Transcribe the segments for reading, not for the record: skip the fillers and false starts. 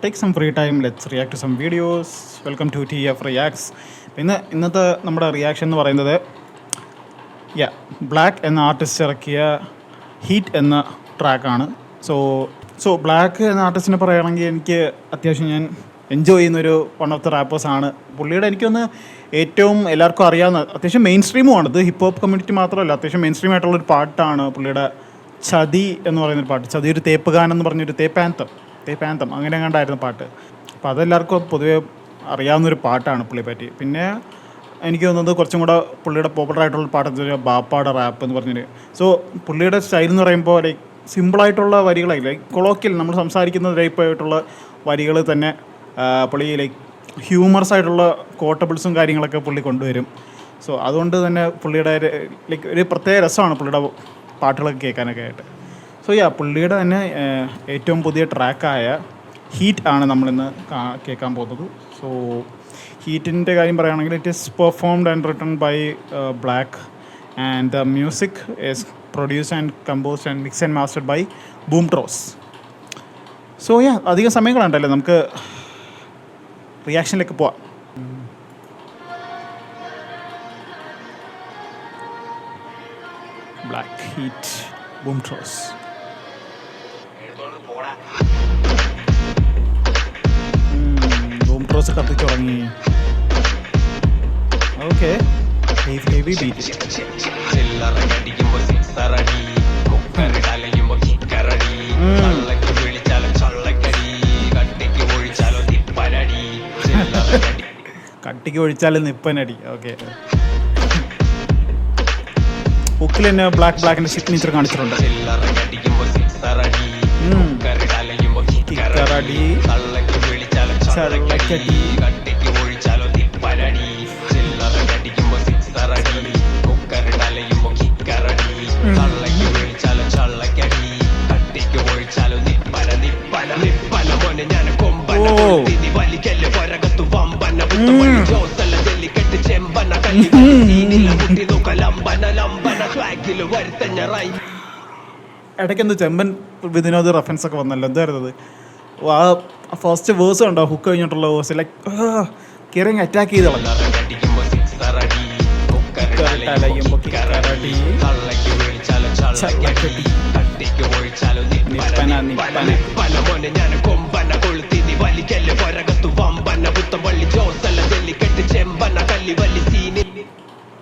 Take some free time, let's react to some videos. Welcome to TF reacts. ഇന്നത്തെ നമ്മുടെ reaction എന്ന് പറയുന്നത് black എന്ന ആർട്ടിസ്റ്റ് ഇറക്കിയ ഹീറ്റ് എന്ന ട്രാക്കാണ്. സോ ബ്ലാക്ക് എന്ന ആർട്ടിസ്റ്റിനെ പറയുകയാണെങ്കിൽ എനിക്ക് അത്യാവശ്യം ഞാൻ എൻജോയ് ചെയ്യുന്നൊരു വൺ ഓഫ് ദ റാപ്പേഴ്സാണ്. പുള്ളിയുടെ എനിക്കൊന്ന് ഏറ്റവും എല്ലാവർക്കും അറിയാവുന്ന അത്യാവശ്യം മെയിൻ സ്ട്രീമുമാണ്. ഇത് ഹിപ്പ് ഹോപ്പ് കമ്മ്യൂണിറ്റി മാത്രമല്ല, അത്യാവശ്യം മെയിൻ സ്ട്രീം ആയിട്ടുള്ളൊരു പാട്ടാണ് പുള്ളിയുടെ ചതി എന്ന് പറയുന്നൊരു പാട്ട്. ചതി ഒരു തേപ്പ് ഗാനം എന്ന് പറഞ്ഞൊരു തേപ്പാന്തം അങ്ങനെ കണ്ടായിരുന്നു പാട്ട്. അപ്പോൾ അതെല്ലാവർക്കും പൊതുവേ അറിയാവുന്നൊരു പാട്ടാണ് പുള്ളിയെ പറ്റി. പിന്നെ എനിക്ക് തോന്നുന്നത് കുറച്ചും കൂടെ പുള്ളിയുടെ പോപ്പുലറായിട്ടുള്ള പാട്ട് ബാപ്പാടെ റാപ്പ് എന്ന് പറഞ്ഞിട്ട്. സോ പുള്ളിയുടെ സ്റ്റൈൽ എന്ന് പറയുമ്പോൾ ലൈക്ക് സിമ്പിളായിട്ടുള്ള വരികളായി, ലൈക്ക് കൊളോക്കിയൽ നമ്മൾ സംസാരിക്കുന്ന ടൈപ്പായിട്ടുള്ള വരികൾ തന്നെ പുള്ളി ലൈക്ക് ഹ്യൂമറസ് ആയിട്ടുള്ള കോട്ടബിൾസും കാര്യങ്ങളൊക്കെ പുള്ളി കൊണ്ടുവരും. സോ അതുകൊണ്ട് തന്നെ പുള്ളിയുടെ ലൈക്ക് ഒരു പ്രത്യേക രസമാണ് പുള്ളിയുടെ പാട്ടുകളൊക്കെ കേൾക്കാനൊക്കെ ആയിട്ട്. സോ പുള്ളിയുടെ തന്നെ ഏറ്റവും പുതിയ ട്രാക്കായ ഹീറ്റ് ആണ് നമ്മളിന്ന് കേൾക്കാൻ പോകുന്നത്. സോ ഹീറ്റിൻ്റെ കാര്യം പറയുകയാണെങ്കിൽ it is performed and written by black and the music is produced and composed and mix and mastered by Boomtross. So അധികം സമയങ്ങളുണ്ടല്ലേ, നമുക്ക് റിയാക്ഷനിലേക്ക് പോവാം. Black heat ബൂംട്രോസ്. ബൂംട്രോസ് കത്തിച്ചു തുടങ്ങി. Okay, heavy beat. കട്ടിക്ക് ഒഴിച്ചാലും നിപ്പനടി. ഓക്കെ, ബുക്കിൽ തന്നെ ബ്ലാക്കിന്റെ സിഗ്നേച്ചർ കാണിച്ചിട്ടുണ്ട്. ഇടയ്ക്കെന്ത് ചെമ്പൻ വിനോദ് റെഫറൻസ് ഒക്കെ വന്നല്ലോ, എന്തായിരുന്നത് ആ ഫസ്റ്റ് വേഴ്സ് ഉണ്ടോ, ഹുക്ക് കഴിഞ്ഞിട്ടുള്ള വേഴ്സ് ലൈക്ക് കയറി അറ്റാക്ക് ചെയ്ത് കളഞ്ഞു.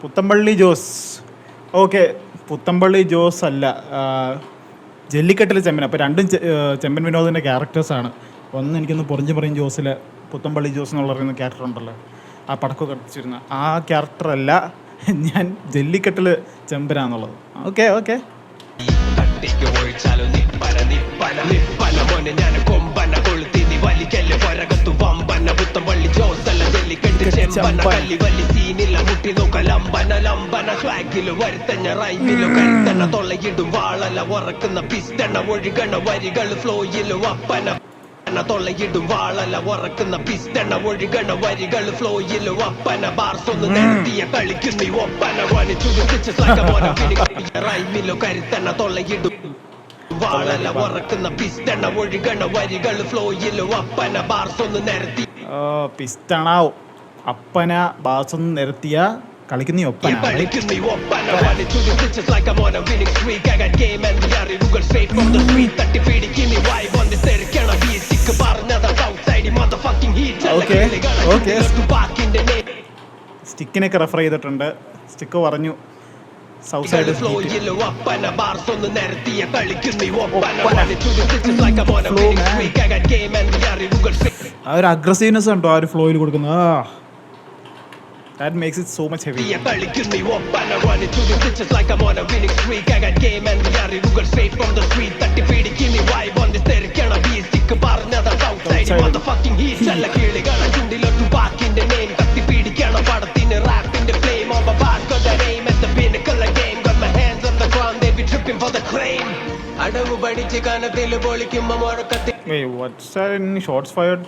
പുത്തമ്പള്ളി ജോസ്. ഓക്കെ, പുത്തമ്പള്ളി ജോസ് അല്ല, ജല്ലിക്കെട്ടിലെ ചെമ്പൻ. അപ്പോൾ രണ്ടും ചെമ്പൻ വിനോദിൻ്റെ ക്യാരക്ടേഴ്സാണ്. ഒന്ന് എനിക്കൊന്ന് പൊറിഞ്ഞ് ജോസിലെ പുത്തമ്പള്ളി ജോസ് എന്നുള്ള പറയുന്ന ക്യാരക്ടർ ഉണ്ടല്ലോ, ആ പടക്കം കത്തിച്ചിരുന്ന ആ ക്യാരക്ടറല്ല ഞാൻ ജല്ലിക്കെട്ടിൽ ചെമ്പനാന്നുള്ളത്. ഓക്കെ ഓക്കെ, തൊള്ളയിടും വാളല ഉറക്കുന്ന പിസ്റ്റണ ഒഴുകണ വരികൾ ഫ്ലോയിലും അപ്പന ബാർസൊന്ന് നിരത്തിയ കളിക്കുന്നീ ഒപ്പന വണി ചുരുത്തിച്ചോ കരുത്തണ തൊള്ളയിടും വാളല ഉറക്കുന്ന പിസ്റ്റണ ഒഴുകണ വരികൾ ഫ്ലോയിലും അപ്പന ബാർസൊന്ന് നിരത്തി പിസ്റ്റണാവും അപ്പന ബാസൊന്ന് നിരത്തിയ കളിക്കുന്ന ഒപ്പന. സ്റ്റിക്കിനൊക്കെ റെഫർ ചെയ്തിട്ടുണ്ട്. സ്റ്റിക്ക് പറഞ്ഞു സൗത്ത് സൈഡ് ആ ഒരു അഗ്രസീവ്നെസ് ഉണ്ടോ ആ ഒരു ഫ്ലോയിൽ കൊടുക്കുന്നത്. That makes it so much heavy. Wait, what's that in shots fired?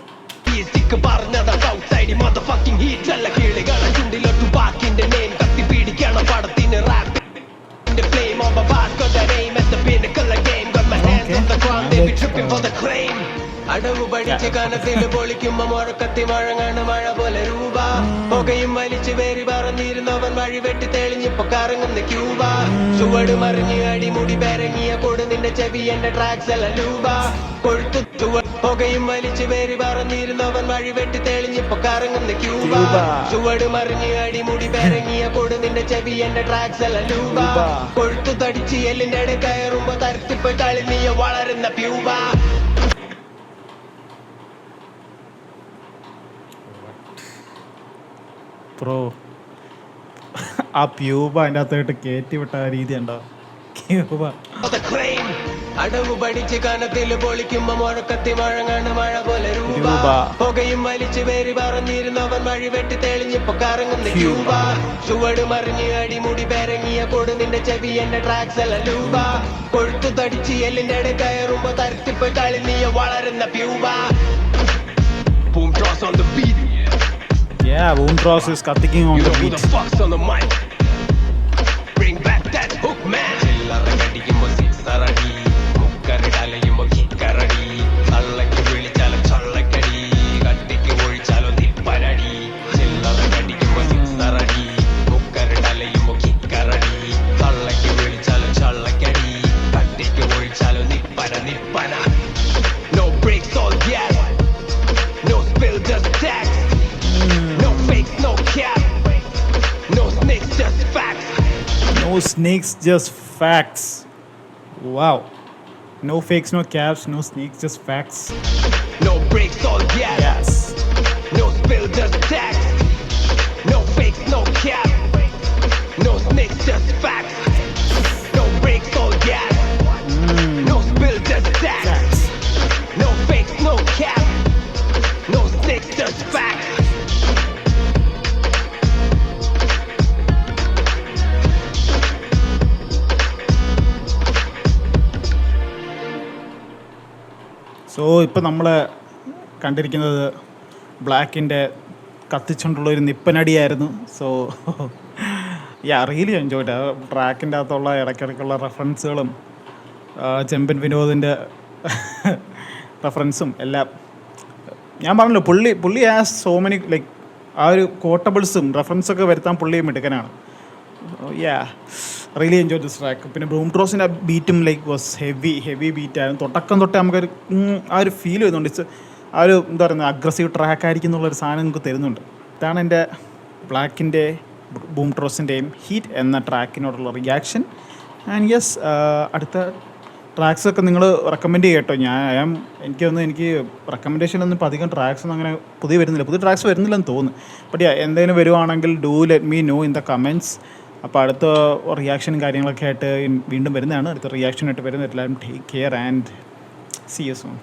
അടവ് പഠിച്ച് കനത്തില് പൊളിക്കുമ്പോ മുഴക്കത്തി മുഴങ്ങാണ് മഴ പോലെ രൂപ പുകയും വലിച്ചു വേരി പറന്നിരുന്നവൻ വഴി വെട്ടി തെളിഞ്ഞിപ്പൊ കറങ്ങുന്ന ക്യൂബ ചുവട് മറിഞ്ഞ് അടിമുടി പെരങ്ങിയ കൊടു നിന്റെ ചെവി എന്റെ ട്രാക്സ് അല്ല ലൂബ കൊഴുത്തു പുകയും വലിച്ചു വേരി പറന്നിരുന്നവൻ വഴി വെട്ടി തെളിഞ്ഞിപ്പൊ കറങ്ങുന്ന ക്യൂബ ചുവട് മറിഞ്ഞ് അടിമുടി പെരങ്ങിയ കൊടു നിന്റെ ചെവി എന്റെ ട്രാക്സ് അല്ല ലൂബ കൊഴുത്തു തടിച്ച് എല്ലിന്റെ ഇടയിൽ കയറുമ്പോ തരത്തിപ്പോയി കളിനീയ വളരുന്ന പ്യൂബ. ബ്രോ ആ പ്യൂബ അതിൻ്റെ അകത്തായിട്ട് കയറ്റി വിട്ട ആ രീതി ഉണ്ടോ ക്യൂബ അടവ് പഠിച്ച് കനത്തില് പൊളിക്കുമ്പോ മുഴക്കത്തി മുഴങ്ങാണ് മഴ പോലെ രൂപ പുകയും വലിച്ചു വേരി പറന്നിരുന്നവൻ വഴി വെട്ടി തെളിഞ്ഞിപ്പൊ കറങ്ങുന്ന ക്യൂബ ചുവട് മറിഞ്ഞ് അടിമുടി പെരങ്ങിയ കൊടു നിന്റെ ചെവി എന്റെ ട്രാക്സ് അല്ല ലൂബ കൊഴുത്തു തടിച്ച് എല്ലിന്റെ ഇടയിൽ കയറുമ്പോ തരത്തിപ്പോയി കളിനീയ വളരുന്ന പ്യൂബ. Boom drops on the beat. Yeah, Boom Drops is kicking on You the know who beat. the fuck's on the mic? Bring back that hook, man. ചില്ലറകടിക്കുമ്പോ സിക്സറടി മുക്കറിടലയുമ്പോ കിക്കറടി തള്ളക്ക് വിളിച്ചാലോ ചള്ളക്കടി കട്ടിക്ക് ഒഴിച്ചാലോ നിപ്പരടി ചില്ലറകടിക്കുമ്പോ സിക്സറടി മുക്കറിടലയുമ്പോ കിക്കറടി തള്ളക്ക് വിളിച്ചാലോ ചള്ളക്കടി കട്ടിക്ക് ഒഴിച്ചാലോ നിപ്പന നിപ്പന. No brakes, all gas. No spill, just tax. No fakes, no cap. No snakes, just facts. No snakes, just facts. Wow. No fakes, no caps, no snakes, just facts. No brakes, all gas. Yes. No spill, just tax. No fakes, no cap. No snakes, just facts. No brakes, all gas. No spill, just tax. Facts. No fakes, no cap. No snakes, just facts. So ഇപ്പം നമ്മൾ കണ്ടിരിക്കുന്നത് ബ്ലാക്കിൻ്റെ കത്തിച്ചുകൊണ്ടുള്ള ഒരു നിപ്പനടിയായിരുന്നു. So really enjoyed ആ ട്രാക്കിൻ്റെ അകത്തുള്ള ഇടയ്ക്കിടയ്ക്കുള്ള റെഫറൻസുകളും ചെമ്പൻ വിനോദിൻ്റെ റെഫറൻസും എല്ലാം ഞാൻ പറഞ്ഞല്ലോ പുള്ളി ആസ് സോ മെനി ലൈക്ക് ആ ഒരു കോട്ടബിൾസും റെഫറൻസൊക്കെ വരുത്താൻ പുള്ളി മിടുക്കനാണ്. Really enjoy this track. പിന്നെ ബൂം ഡ്രോസിൻ്റെ ബീറ്റും ലൈക്ക് വാസ് ഹെവി ബീറ്റായിരുന്നു. തുടക്കം തൊട്ടേ നമുക്കൊരു ആ ഒരു ഫീൽ വരുന്നുണ്ട്. ആ ഒരു എന്താ പറയുന്നത് അഗ്രസീവ് ട്രാക്കായിരിക്കും എന്നുള്ളൊരു സാധനം നമുക്ക് തരുന്നുണ്ട്. ഇതാണ് എൻ്റെ ബ്ലാക്കിൻ്റെ ബൂം ഡ്രോസിൻ്റെയും ഹീറ്റ് എന്ന ട്രാക്കിനോടുള്ള റിയാക്ഷൻ. ആൻഡ് യെസ്, അടുത്ത ട്രാക്സൊക്കെ നിങ്ങൾ റെക്കമെൻഡ് ചെയ്യട്ടോ. എനിക്ക് റെക്കമെൻഡേഷനൊന്നും ഇപ്പം അധികം ട്രാക്സൊന്നും അങ്ങനെ പുതിയ ട്രാക്സ് വരുന്നില്ലെന്ന് തോന്നുന്നു. ബട്ട് എന്തെങ്കിലും വരുവാണെങ്കിൽ do let me know in the comments. അപ്പോൾ അടുത്ത റിയാക്ഷനും കാര്യങ്ങളൊക്കെ ആയിട്ട് വീണ്ടും വരുന്നതാണ്. അടുത്ത റിയാക്ഷനായിട്ട് വരുന്നത്. എല്ലാവരും take care and see you soon.